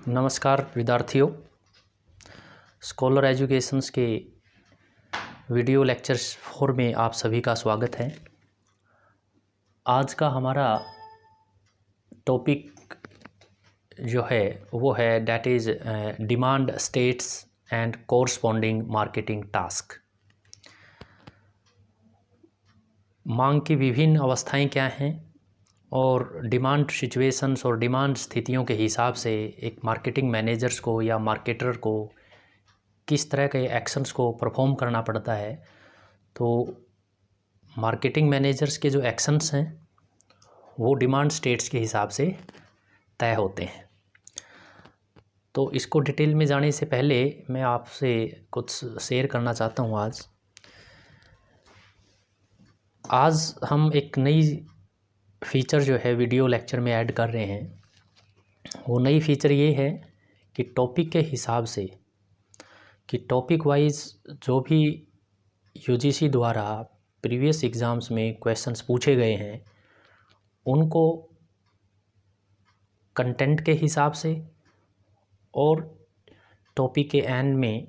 नमस्कार विद्यार्थियों, scholar educations के वीडियो लेक्चर्स 4 में आप सभी का स्वागत है। आज का हमारा टॉपिक जो है वो है that is demand states and corresponding marketing task. मांग की विभिन्न अवस्थाएं क्या हैं और डिमांड सिचुएशंस और डिमांड स्थितियों के हिसाब से एक मार्केटिंग मैनेजर्स को या मार्केटर को किस तरह के एक्शंस को परफॉर्म करना पड़ता है। तो मार्केटिंग मैनेजर्स के जो एक्शंस हैं वो डिमांड स्टेट्स के हिसाब से तय होते हैं। तो इसको डिटेल में जाने से पहले मैं आपसे कुछ शेयर करना चाहता हूँ। आज हम एक नई फीचर जो है वीडियो लेक्चर में ऐड कर रहे हैं। वो नई फीचर ये है कि टॉपिक के हिसाब से कि टॉपिक वाइज जो भी यूजीसी द्वारा प्रीवियस एग्ज़ाम्स में क्वेश्चंस पूछे गए हैं उनको कंटेंट के हिसाब से और टॉपिक के एंड में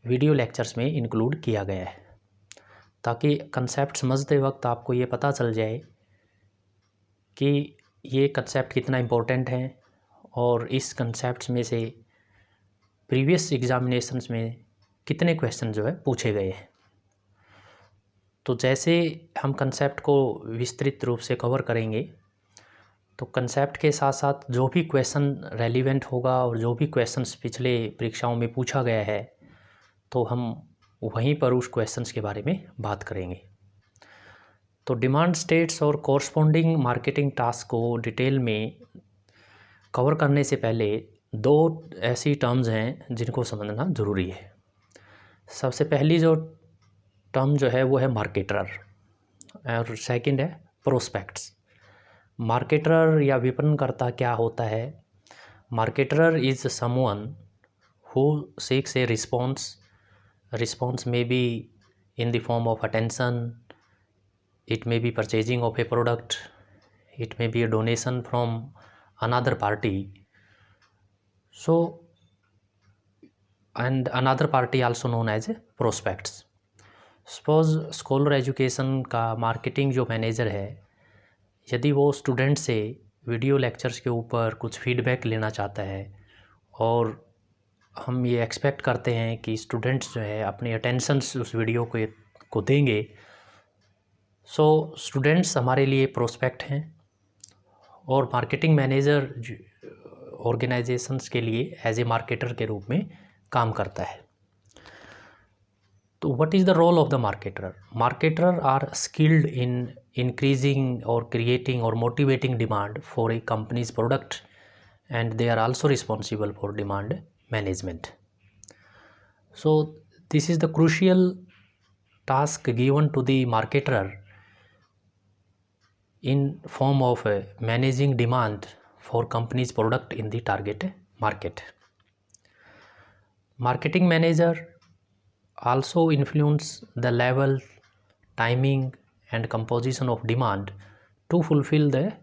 वीडियो लेक्चर्स में इंक्लूड किया गया है, ताकि कंसेप्ट समझते वक्त आपको ये पता चल जाए कि ये कंसेप्ट कितना इम्पोर्टेंट है और इस कंसेप्ट्स में से प्रीवियस एग्जामिनेशंस में कितने क्वेश्चन जो है पूछे गए हैं। तो जैसे हम कंसेप्ट को विस्तृत रूप से कवर करेंगे तो कंसेप्ट के साथ साथ जो भी क्वेश्चन रेलिवेंट होगा और जो भी क्वेश्चंस पिछले परीक्षाओं में पूछा गया है तो हम वहीं पर उस क्वेश्चंस के बारे में बात करेंगे। तो डिमांड स्टेट्स और कोरस्पॉन्डिंग मार्केटिंग टास्क को डिटेल में कवर करने से पहले दो ऐसी टर्म्स हैं जिनको समझना ज़रूरी है। सबसे पहली जो टर्म जो है वो है मार्केटर और सेकंड है प्रोस्पेक्ट्स। मार्केटर या विपणनकर्ता क्या होता है? Marketer is someone who seeks a response may be in the form of attention, it may be purchasing of a product, it may be a donation from another party, so and another party also known as prospects. Suppose scholar education का marketing जो manager है, यदि वो student से video lectures के ऊपर कुछ feedback लेना चाहता है और हम ये एक्सपेक्ट करते हैं कि स्टूडेंट्स जो है अपने अटेंशंस उस वीडियो को देंगे, सो स्टूडेंट्स हमारे लिए प्रोस्पेक्ट हैं और मार्केटिंग मैनेजर ऑर्गेनाइजेशंस के लिए एज ए मार्केटर के रूप में काम करता है। तो what is the role of the marketer? Marketer are skilled in increasing और क्रिएटिंग और motivating demand for a company's product and they are also responsible for demand management. So this is the crucial task given to the marketer in form of managing demand for company's product in the target market. Marketing manager also influence the level, timing and composition of demand to fulfill the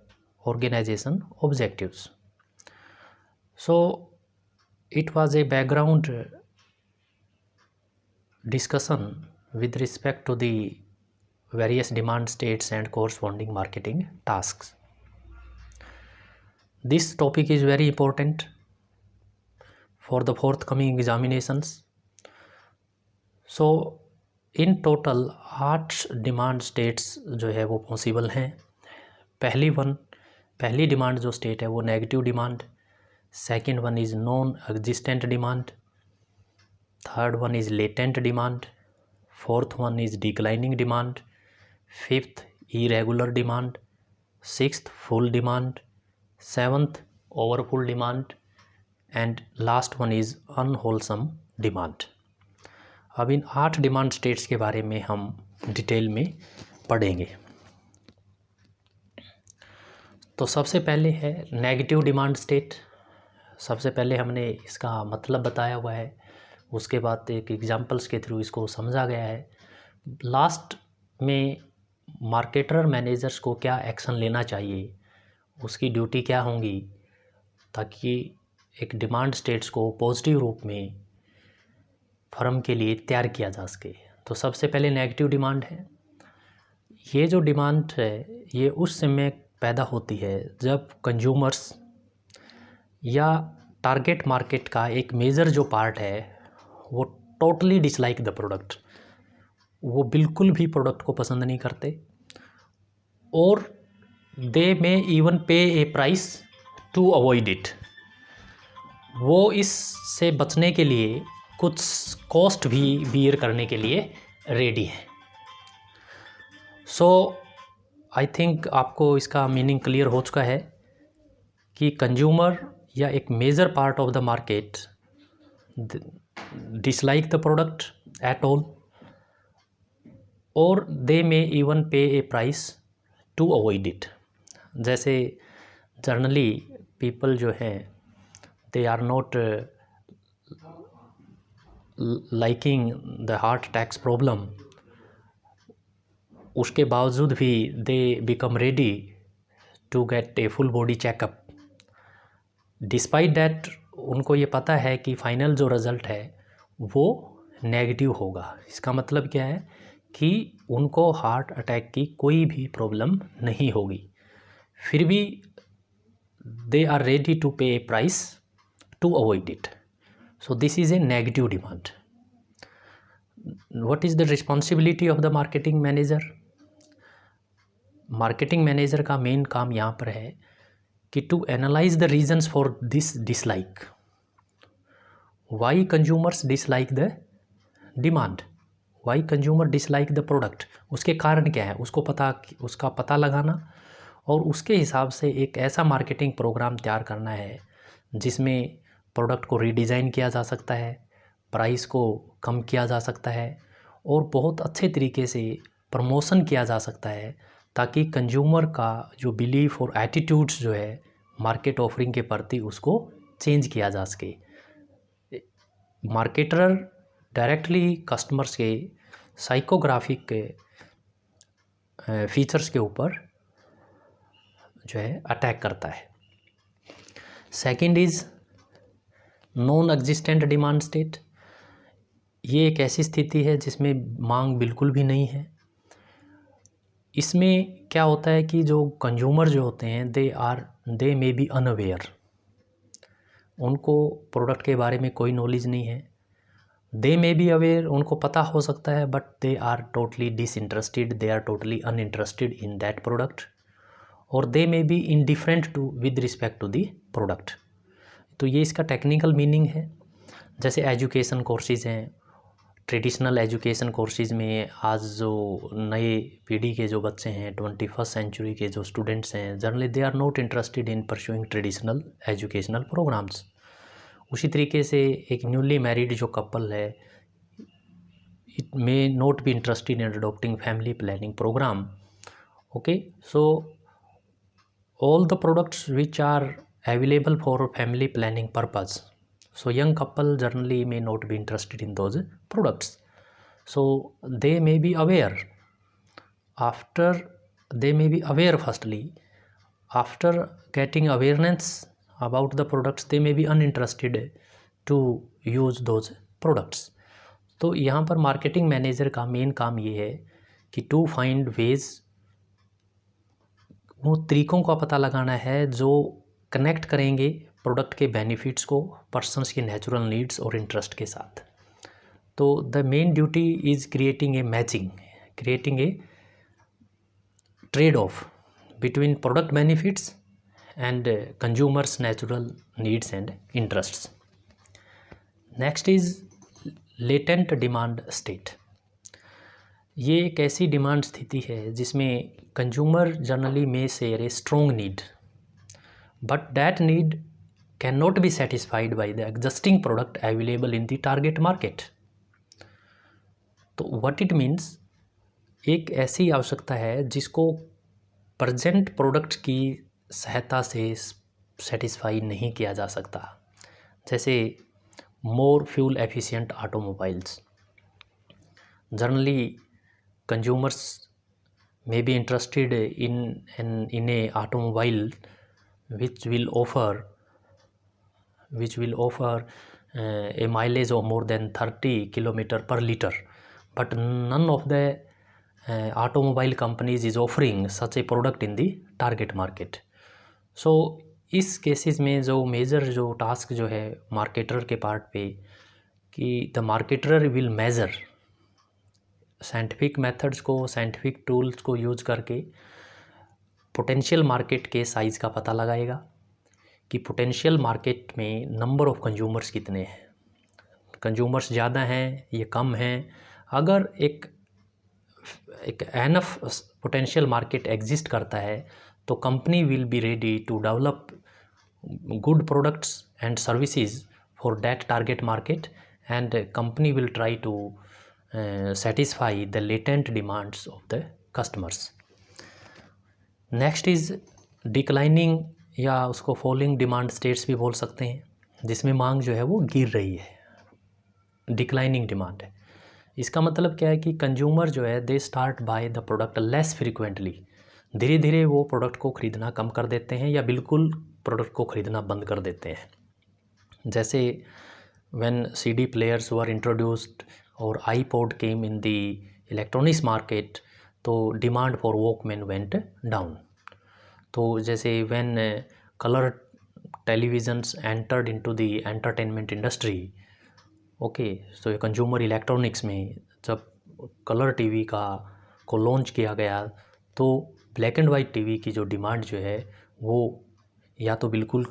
organization objectives. So it was a background discussion with respect to the various demand states and corresponding marketing tasks. This topic is very important for the forthcoming examinations. So in total 8 demand states जो है वो possible हैं। पहली demand जो state है वो negative demand, second one is non existent demand, third one is latent demand, fourth one is declining demand, fifth irregular demand, sixth full demand, seventh overfull demand and last one is unwholesome demand. अब इन 8 demand states के बारे में हम detail में पढ़ेंगे। तो सबसे पहले है नेगेटिव डिमांड स्टेट। सबसे पहले हमने इसका मतलब बताया हुआ है, उसके बाद एक एग्जांपल्स के थ्रू इसको समझा गया है। लास्ट में मार्केटर मैनेजर्स को क्या एक्शन लेना चाहिए, उसकी ड्यूटी क्या होंगी ताकि एक डिमांड स्टेट्स को पॉजिटिव रूप में फर्म के लिए तैयार किया जा सके। तो सबसे पहले नेगेटिव डिमांड है। ये जो डिमांड है ये उस समय पैदा होती है जब कंज्यूमर्स या टारगेट मार्केट का एक मेजर जो पार्ट है वो टोटली डिसलाइक द प्रोडक्ट, वो बिल्कुल भी प्रोडक्ट को पसंद नहीं करते, और दे में even pay a price to avoid it, वो इससे बचने के लिए कुछ कॉस्ट भी बियर करने के लिए रेडी है। सो आई थिंक आपको इसका मीनिंग क्लियर हो चुका है कि कंज्यूमर या एक major part of the market dislike the product at all, और they may even pay a price to avoid it. जैसे जनरली पीपल जो हैं they are not liking the heart attacks problem, उसके बावजूद भी they become ready to get a full body checkup. Despite that उनको ये पता है कि फाइनल जो रिज़ल्ट है वो नेगेटिव होगा। इसका मतलब क्या है कि उनको हार्ट अटैक की कोई भी प्रॉब्लम नहीं होगी, फिर भी they are ready to pay a price to avoid it. So this is a negative demand. What is the responsibility of the marketing manager? Marketing manager का मेन काम यहाँ पर है कि to analyse the reasons for this dislike. Why consumers dislike the demand, why consumer dislike the product, उसके कारण क्या है उसका पता लगाना, और उसके हिसाब से एक ऐसा मार्केटिंग प्रोग्राम तैयार करना है जिसमें प्रोडक्ट को रीडिज़ाइन किया जा सकता है, प्राइस को कम किया जा सकता है, और बहुत अच्छे तरीके से प्रमोशन किया जा सकता है, ताकि कंज्यूमर का जो बिलीफ और एटीट्यूड्स जो है मार्केट ऑफरिंग के प्रति उसको चेंज किया जा सके। मार्केटर डायरेक्टली कस्टमर्स के साइकोग्राफिक के फीचर्स के ऊपर जो है अटैक करता है। Second is non existent demand state. ये एक ऐसी स्थिति है जिसमें मांग बिल्कुल भी नहीं है। इसमें क्या होता है कि जो कंज्यूमर जो होते हैं दे मे बी अनअवेयर, उनको प्रोडक्ट के बारे में कोई नॉलेज नहीं है। दे मे बी अवेयर, उनको पता हो सकता है, but they are totally disinterested, they are totally uninterested in that product, और they may be indifferent to with respect to the product. तो ये इसका टेक्निकल मीनिंग है। जैसे एजुकेशन कोर्सेज़ हैं, ट्रेडिशनल एजुकेशन कोर्सेज़ में आज जो नए पीढ़ी के जो बच्चे हैं, 21st सेंचुरी के जो स्टूडेंट्स हैं, generally they are not interested in pursuing traditional educational programmes. उसी तरीके से एक न्यूली मैरिड जो कपल है, it may not be interested in adopting family planning programme. Okay, so all the products which are available for family planning purpose, so young couple generally may not be interested in those products. So they may be aware, firstly after getting awareness about the products they may be uninterested to use those products. तो यहाँ पर marketing manager का main काम ये है कि to find ways, वो तरीक़ों का पता लगाना है जो कनेक्ट करेंगे प्रोडक्ट के बेनिफिट्स को पर्सन्स के नेचुरल नीड्स और इंटरेस्ट के साथ। तो the main duty is creating a trade off between product benefits and consumers natural needs and interests. Next is latent demand state. ये एक ऐसी डिमांड स्थिति है जिसमें consumer generally may share a strong need, but that need cannot be satisfied by the existing product available in the target market. तो what it means, एक ऐसी आवश्यकता है जिसको प्रेजेंट प्रोडक्ट की सहायता से सेटिस्फाई नहीं किया जा सकता। जैसे more fuel efficient automobiles, generally consumers may be interested in a automobile which will offer which will offer a mileage of more than 30 km per liter, but none of the automobile companies is offering such a product in the target market. So इस cases में जो major जो task जो है marketer के part पे कि the marketer will measure scientific methods को, साइंटिफिक टूल्स को यूज करके पोटेंशियल मार्केट के साइज़ का पता लगाएगा कि पोटेंशियल मार्केट में नंबर ऑफ़ कंज्यूमर्स कितने हैं, कंज्यूमर्स ज़्यादा हैं ये कम हैं। अगर एक एनफ पोटेंशियल मार्केट एग्जिस्ट करता है तो company will be ready to develop good products and services for that target market, and company will try to satisfy the latent demands of the customers. Next is declining या उसको falling demand states भी बोल सकते हैं, जिसमें मांग जो है वो गिर रही है, डिक्लाइनिंग डिमांड है। इसका मतलब क्या है कि कंज्यूमर जो है they start by the product less frequently, धीरे धीरे वो प्रोडक्ट को ख़रीदना कम कर देते हैं या बिल्कुल प्रोडक्ट को ख़रीदना बंद कर देते हैं। जैसे when CD players were introduced और iPod केम इन दी इलेक्ट्रॉनिक्स मार्केट, तो demand for Walkman went down. तो जैसे when colour televisions entered into the entertainment industry, okay, so consumer electronics में जब कलर टीवी को लॉन्च किया गया तो ब्लैक एंड वाइट टीवी की जो डिमांड जो है वो या तो बिल्कुल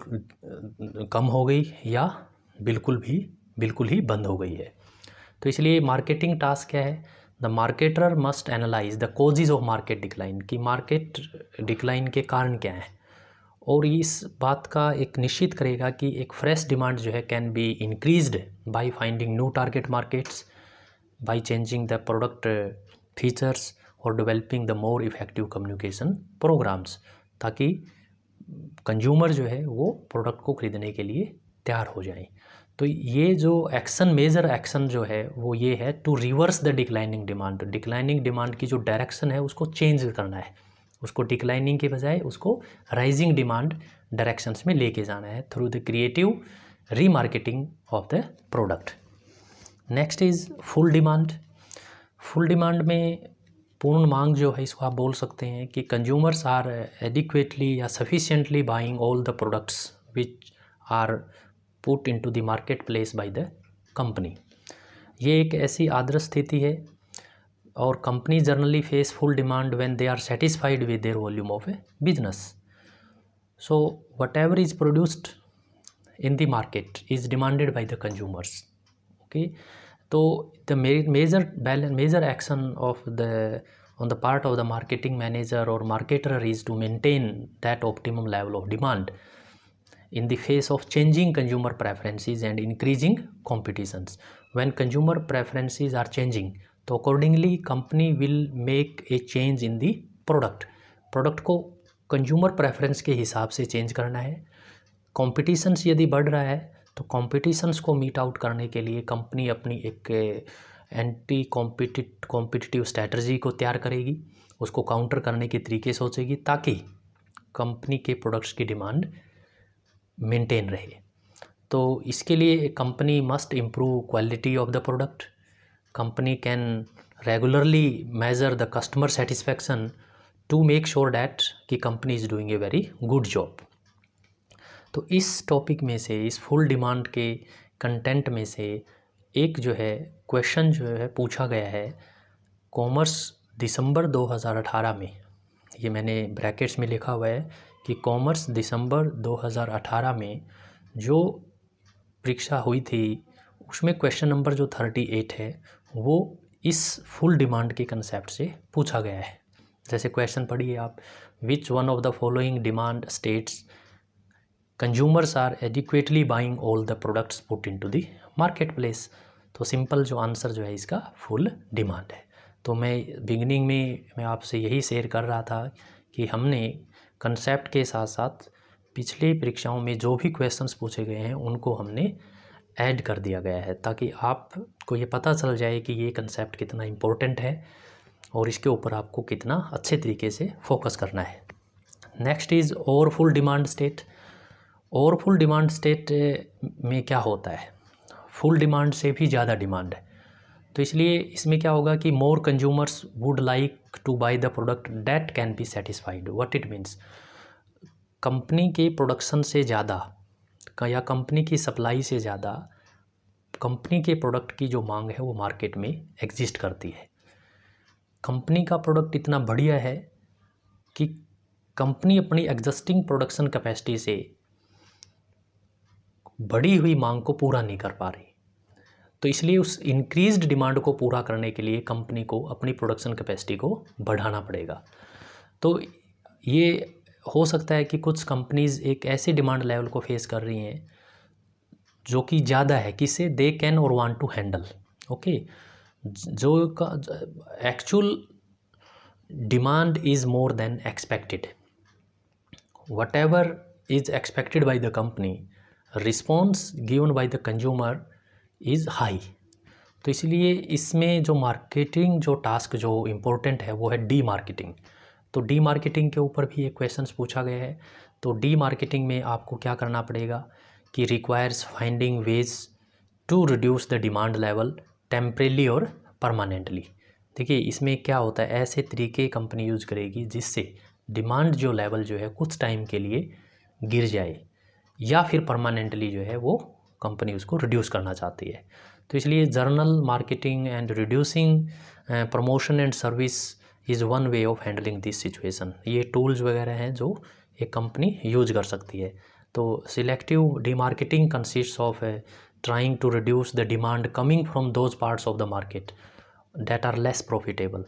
कम हो गई या बिल्कुल ही बंद हो गई है। तो इसलिए मार्केटिंग टास्क क्या है, the marketer must analyse the causes of market decline, कि मार्केट डिक्लाइन के कारण क्या हैं, और इस बात का एक निश्चित करेगा कि एक फ्रेश डिमांड जो है can be increased by finding new target markets, by changing the product features और developing the more effective communication programmes, ताकि कंज्यूमर जो है वो प्रोडक्ट को ख़रीदने के लिए तैयार हो जाए। तो ये जो मेजर एक्शन जो है वो ये है to reverse the declining demand. Declining demand की जो डायरेक्शन है उसको चेंज करना है, उसको डिक्लाइनिंग के बजाय उसको राइजिंग डिमांड डायरेक्शंस में लेके जाना है through the creative remarketing of the product. Next is full demand. Full demand में पूर्ण मांग जो है इसको आप बोल सकते हैं कि कंज्यूमर्स आर एडिक्वेटली या sufficiently buying all the products which are put into the market place by the company. ये एक ऐसी आदर्श स्थिति है और company generally face full demand when they are satisfied with their volume of a business. So whatever is produced in the market is demanded by the consumers. Okay, तो the major action of the on the part of the marketing manager or marketer is to maintain that optimum level of demand in the face of changing consumer preferences and increasing competitions. When consumer preferences are changing, तो accordingly company will make a change in the product को consumer preference के हिसाब से change करना है। competitions यदि बढ़ रहा है तो competitions को meet out करने के लिए कंपनी अपनी एक एंटी कॉम्पिटिटिव स्ट्रैटेजी को तैयार करेगी, उसको काउंटर करने के तरीके सोचेगी ताकि कंपनी के प्रोडक्ट्स की डिमांड मेंटेन रहे। तो इसके लिए company must improve quality of the product. Company can regularly measure the customer satisfaction to make sure that कि company is doing a very good job. तो इस टॉपिक में से, इस फुल डिमांड के कंटेंट में से एक जो है क्वेश्चन जो है पूछा गया है कॉमर्स दिसंबर 2018 में, ये मैंने ब्रैकेट्स में लिखा हुआ है कि कॉमर्स दिसंबर 2018 में जो परीक्षा हुई थी उसमें क्वेश्चन नंबर जो 38 है वो इस फुल डिमांड के कंसेप्ट से पूछा गया है। जैसे क्वेश्चन पढ़िए आप, which one of the following demand states consumers are adequately buying all the products put into the market place. तो सिंपल जो आंसर जो है इसका फुल डिमांड है। तो मैं बिगिनिंग में मैं आपसे यही शेयर कर रहा था कि हमने कंसेप्ट के साथ साथ पिछले परीक्षाओं में जो भी क्वेश्चंस पूछे गए हैं उनको हमने ऐड कर दिया गया है ताकि आपको ये पता चल जाए कि ये कंसेप्ट कितना इम्पोर्टेंट है और इसके ऊपर आपको कितना अच्छे तरीके से फोकस करना है। Next is over full demand state. और फुल डिमांड स्टेट में क्या होता है, फुल डिमांड से भी ज़्यादा डिमांड है। तो इसलिए इसमें क्या होगा कि more consumers would like to buy the product that can be satisfied. What it means, company के प्रोडक्शन से ज़्यादा या कंपनी की सप्लाई से ज़्यादा कंपनी के प्रोडक्ट की जो मांग है वो मार्केट में एग्जिस्ट करती है। कंपनी का प्रोडक्ट इतना बढ़िया है कि कंपनी अपनी एग्जिस्टिंग प्रोडक्शन कैपेसिटी से बढ़ी हुई मांग को पूरा नहीं कर पा रही। तो इसलिए उस इंक्रीज्ड डिमांड को पूरा करने के लिए कंपनी को अपनी प्रोडक्शन कैपेसिटी को बढ़ाना पड़ेगा। तो ये हो सकता है कि कुछ कंपनीज़ एक ऐसी डिमांड लेवल को फेस कर रही हैं जो कि ज़्यादा है, किसे दे कैन और वांट टू हैंडल। ओके, जो actual demand is more than expected, what ever is expected by the company, response given by the consumer is high. तो इसलिए इसमें जो मार्केटिंग जो टास्क जो इम्पोर्टेंट है वो है डी मार्केटिंग। तो डी मार्केटिंग के ऊपर भी एक क्वेश्चन पूछा गया है। तो डी मार्केटिंग में आपको क्या करना पड़ेगा कि requires finding ways to reduce the demand level temporarily और परमानेंटली। देखिए इसमें क्या होता है, ऐसे तरीके कंपनी यूज़ करेगी जिससे डिमांड जो लेवल जो है कुछ टाइम के लिए गिर जाए या फिर परमानेंटली जो है वो कंपनी उसको रिड्यूस करना चाहती है। तो इसलिए journal marketing and reducing promotion and service is one way of handling this situation. ये टूल्स वगैरह हैं जो एक कंपनी यूज कर सकती है। तो selective demarketing consists of trying to reduce the demand coming from those parts of the market that are less profitable.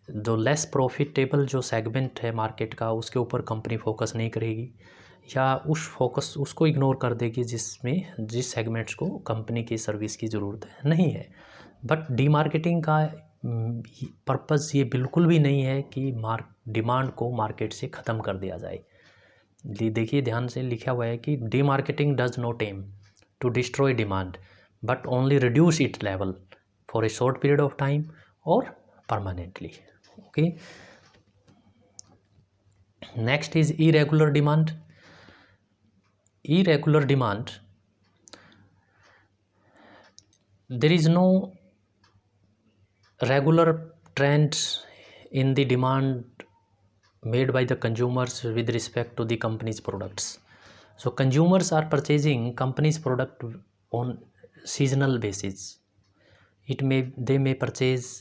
जो लेस प्रॉफिटेबल जो सेगमेंट है मार्केट का उसके ऊपर कंपनी फोकस नहीं करेगी या उस फोकस उसको इग्नोर कर देगी जिस सेगमेंट्स को कंपनी की सर्विस की ज़रूरत नहीं है। बट डीमार्केटिंग का पर्पज़ ये बिल्कुल भी नहीं है कि डिमांड को मार्केट से ख़त्म कर दिया जाए। देखिए ध्यान से लिखा हुआ है कि demarketing does not aim to destroy demand but only reduce it level for a short period of time और permanently. Okay, next is irregular demand. Irregular demand, there is no regular trend in the demand made by the consumers with respect to the company's products. So consumers are purchasing company's product on seasonal basis. They may purchase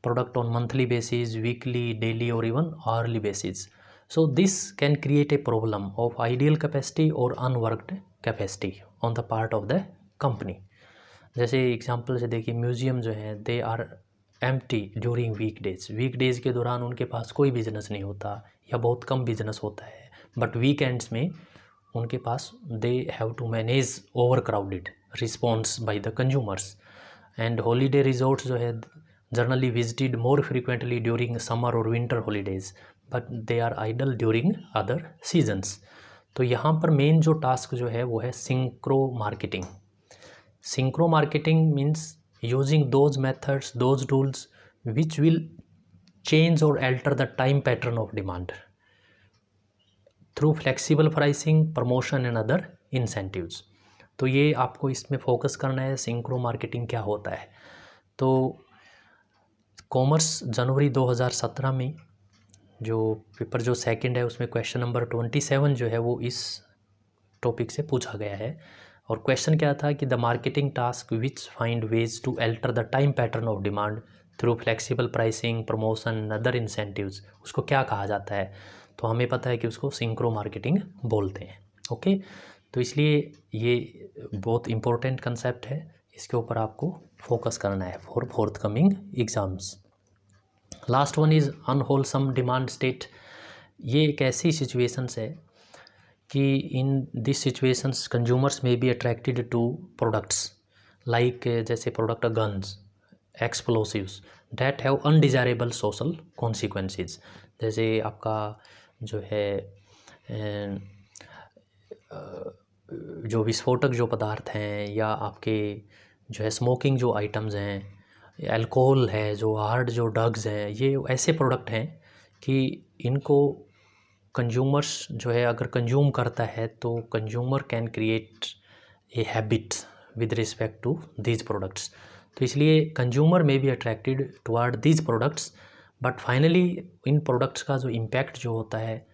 product on monthly basis, weekly, daily or even hourly basis. So this can create a problem of ideal capacity or unworked capacity on the part of the company. जैसे example से देखिए museum जो है they are empty during weekdays के दौरान उनके पास कोई business नहीं होता या बहुत कम बिजनेस होता है, बट वीकेंड्स में उनके पास they have to manage over crowded response by the consumers. And holiday resorts जो है generally visited more frequently during summer और winter holidays but they are idle during other seasons. तो यहाँ पर मेन जो टास्क जो है वो है synchro marketing. Synchro marketing means using those methods those tools which will change और alter the time pattern of demand through flexible pricing, promotion and other incentives. तो ये आपको इसमें फोकस करना है सिंक्रो मार्केटिंग क्या होता है। तो कॉमर्स जनवरी 2017 में जो पेपर जो सेकंड है उसमें क्वेश्चन नंबर 27 जो है वो इस टॉपिक से पूछा गया है। और क्वेश्चन क्या था कि the marketing task which find ways to alter the time pattern of demand through flexible pricing, promotion, other incentives, उसको क्या कहा जाता है। तो हमें पता है कि उसको सिंक्रो मार्केटिंग बोलते हैं। ओके, तो इसलिए ये बहुत इम्पोर्टेंट कंसेप्ट है, इसके ऊपर आपको फोकस करना है for forthcoming exams. Last one is unwholesome demand state. ये एक ऐसी सिचुएशंस है कि in this situations consumers may be attracted to products like जैसे product guns, explosives that have undesirable social consequences. जैसे आपका जो है जो विस्फोटक जो पदार्थ हैं या आपके जो है स्मोकिंग जो आइटम्स हैं, अल्कोहल है, जो हार्ड जो ड्रग्स हैं, ये ऐसे प्रोडक्ट हैं कि इनको कंज्यूमर्स जो है अगर कंज्यूम करता है तो consumer can create a habit with respect to these products. तो इसलिए कंज्यूमर में be attracted toward these products, but finally इन प्रोडक्ट्स का जो इम्पैक्ट जो होता है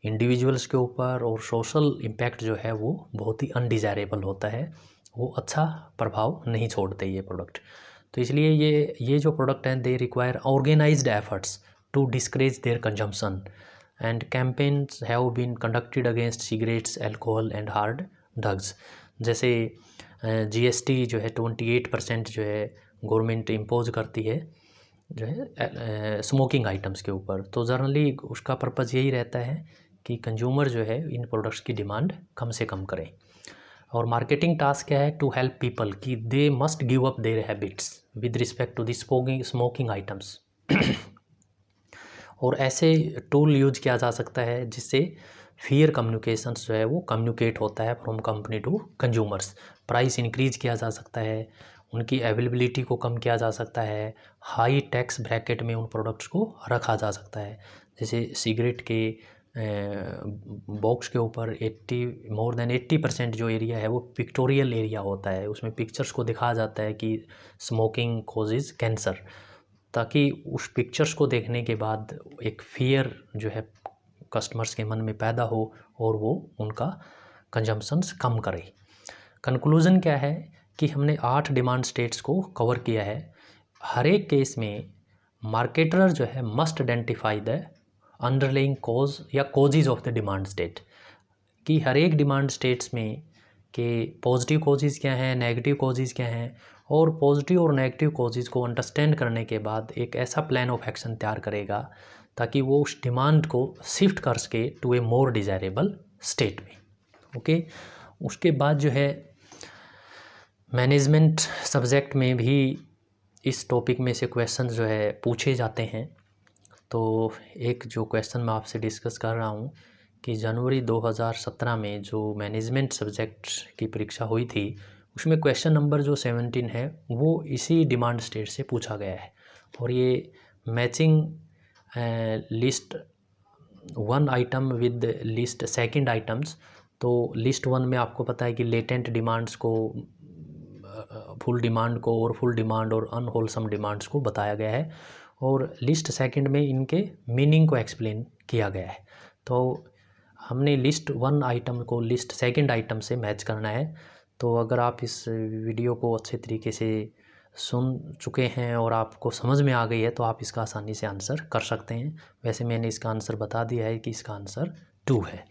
इंडिविजुअल्स के ऊपर और सोशल इम्पैक्ट जो है वो बहुत ही अनडिज़ायरेबल होता है, वो अच्छा प्रभाव नहीं छोड़ते ये प्रोडक्ट। तो इसलिए ये जो प्रोडक्ट हैं they require organised efforts to discourage their consumption and campaigns have been conducted against cigarettes, alcohol and hard drugs. जैसे GST जो है 28% जो है गवर्नमेंट इम्पोज करती है जो है स्मोकिंग आइटम्स के ऊपर। तो जनरली उसका पर्पज़ यही रहता है कि कंज्यूमर जो है इन प्रोडक्ट्स की डिमांड कम से कम करें। और मार्केटिंग टास्क क्या है? टू हेल्प पीपल कि they must give up their habits with respect to the smoking items. और ऐसे टूल यूज किया जा सकता है जिससे फियर कम्युनिकेशंस जो है वो कम्युनिकेट होता है from company to consumers. Price increase किया जा सकता है, उनकी अवेलेबिलिटी को कम किया जा सकता है, हाई टैक्स ब्रैकेट में उन प्रोडक्ट्स को रखा जा सकता है। जैसे सिगरेट के बॉक्स के ऊपर मोर देन 80% जो एरिया है वो पिक्टोरियल एरिया होता है, उसमें पिक्चर्स को दिखाया जाता है कि स्मोकिंग कॉजेज कैंसर, ताकि उस पिक्चर्स को देखने के बाद एक फियर जो है कस्टमर्स के मन में पैदा हो और वो उनका कंजम्पशंस कम करे। कंक्लूज़न क्या है कि हमने 8 डिमांड स्टेट्स को कवर किया है। हर एक केस में मार्केटर जो है must identify the underlying cause या causes of the demand state, कि हर एक डिमांड स्टेट्स में के पॉजिटिव कॉजेज क्या हैं, नेगेटिव कॉजेज क्या हैं, और पॉजिटिव और नेगेटिव कॉजेज को अंडरस्टैंड करने के बाद एक ऐसा प्लान ऑफ एक्शन तैयार करेगा ताकि वो उस डिमांड को शिफ्ट कर सके to a more desirable state में। ओके, उसके बाद जो है मैनेजमेंट सब्जेक्ट में भी इस टॉपिक में से क्वेश्चन जो है पूछे जाते हैं। तो एक जो क्वेश्चन मैं आपसे डिस्कस कर रहा हूँ कि जनवरी 2017 में जो मैनेजमेंट सब्जेक्ट की परीक्षा हुई थी उसमें क्वेश्चन नंबर जो 17 है वो इसी डिमांड स्टेट से पूछा गया है। और ये matching list 1 item with list second items. तो लिस्ट 1 में आपको पता है कि लेटेंट डिमांड्स को, फुल डिमांड को और फुल डिमांड और अनहोलसम डिमांड्स को बताया गया है, और लिस्ट सेकंड में इनके मीनिंग को एक्सप्लेन किया गया है। तो हमने लिस्ट 1 आइटम को लिस्ट सेकंड आइटम से मैच करना है। तो अगर आप इस वीडियो को अच्छे तरीके से सुन चुके हैं और आपको समझ में आ गई है तो आप इसका आसानी से आंसर कर सकते हैं। वैसे मैंने इसका आंसर बता दिया है कि इसका आंसर 2 है।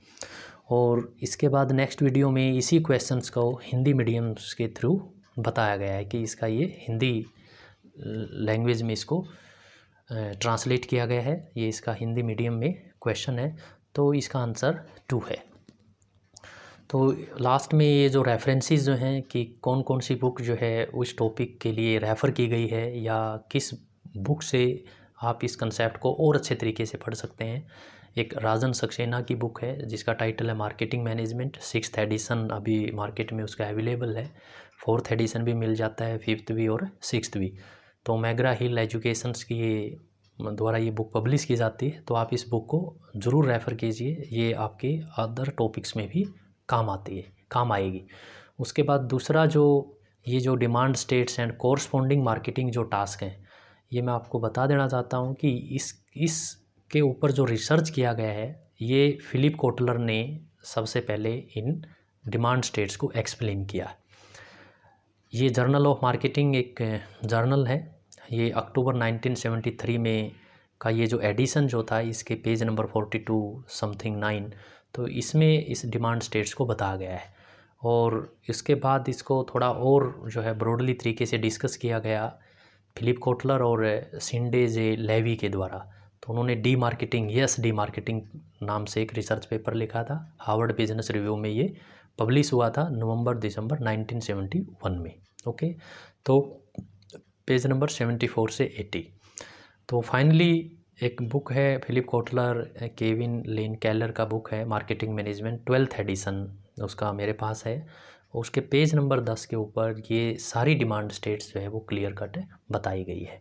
और इसके बाद नेक्स्ट वीडियो में इसी क्वेश्चंस को हिंदी मीडियम्स के थ्रू बताया गया है कि इसका ये हिंदी लैंग्वेज में इसको ट्रांसलेट किया गया है। ये इसका हिंदी मीडियम में क्वेश्चन है, तो इसका आंसर 2 है। तो लास्ट में ये जो रेफरेंसेस जो हैं कि कौन कौन सी बुक जो है उस टॉपिक के लिए रेफ़र की गई है या किस बुक से आप इस कंसेप्ट को और अच्छे तरीके से पढ़ सकते हैं। एक राजन सक्सेना की बुक है जिसका टाइटल है मार्केटिंग मैनेजमेंट, 6th एडिशन अभी मार्केट में उसका अवेलेबल है, 4th एडिशन भी मिल जाता है, 5th भी और 6th भी। तो मैगरा हिल एजुकेशंस की द्वारा ये बुक पब्लिश की जाती है, तो आप इस बुक को ज़रूर रेफ़र कीजिए, ये आपके अदर टॉपिक्स में भी काम आएगी। उसके बाद दूसरा जो ये जो demand states and corresponding marketing जो टास्क हैं, ये मैं आपको बता देना चाहता हूँ कि इसके ऊपर जो रिसर्च किया गया है ये फिलिप कोटलर ने सबसे पहले इन डिमांड स्टेट्स को एक्सप्लेन किया। ये जर्नल ऑफ मार्केटिंग एक जर्नल है, ये अक्टूबर 1973 में का ये जो एडिशन जो था इसके पेज नंबर 42 समथिंग 9, तो इसमें इस डिमांड स्टेट्स को बताया गया है। और इसके बाद इसको थोड़ा और जो है ब्रॉडली तरीके से डिस्कस किया गया फिलिप कोटलर और सिंडे जे लेवी के द्वारा। तो उन्होंने डी मार्केटिंग नाम से एक रिसर्च पेपर लिखा था, हार्वर्ड बिजनेस रिव्यू में ये पब्लिश हुआ था नवंबर-दिसंबर 1971 में। ओके, तो पेज नंबर 74 से 80। तो फाइनली एक बुक है फिलिप कोटलर, केविन लेन केलर का बुक है मार्केटिंग मैनेजमेंट, 12th एडिशन उसका मेरे पास है। उसके पेज नंबर 10 के ऊपर ये सारी डिमांड स्टेट्स जो है वो क्लियर कट बताई गई है।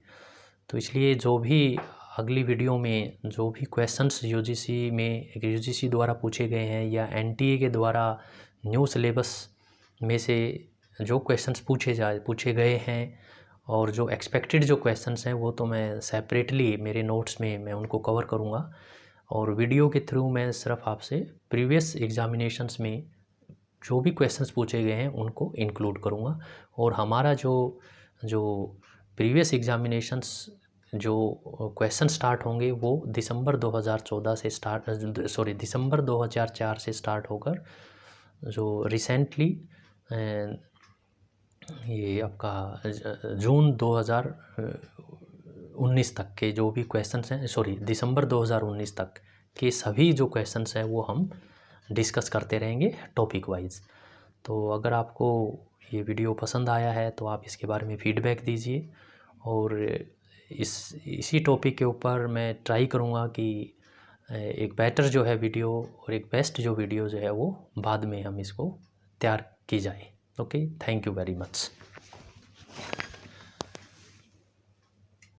तो इसलिए जो भी अगली वीडियो में जो भी क्वेश्चंस यूजीसी द्वारा पूछे गए हैं या एनटीए के द्वारा न्यू सिलेबस में से जो क्वेश्चंस पूछे गए हैं और जो एक्सपेक्टेड जो क्वेश्चंस हैं वो तो मैं सेपरेटली मेरे नोट्स में मैं उनको कवर करूँगा, और वीडियो के थ्रू मैं सिर्फ आपसे प्रीवियस एग्जामिनेशंस में जो भी क्वेश्चंस पूछे गए हैं उनको इंक्लूड करूँगा। और हमारा जो प्रीवियस एग्जामिनेशंस जो क्वेश्चन स्टार्ट होंगे वो दिसंबर 2004 से स्टार्ट होकर जो रिसेंटली ये आपका जून 2019 तक के जो भी क्वेश्चंस हैं, दिसंबर 2019 तक के सभी जो क्वेश्चंस हैं वो हम डिस्कस करते रहेंगे टॉपिक वाइज। तो अगर आपको ये वीडियो पसंद आया है तो आप इसके बारे में फ़ीडबैक दीजिए, और इसी टॉपिक के ऊपर मैं ट्राई करूँगा कि एक बेटर जो है वीडियो और एक बेस्ट जो वीडियो जो है वो बाद में हम इसको तैयार की जाए। Okay, thank you very much.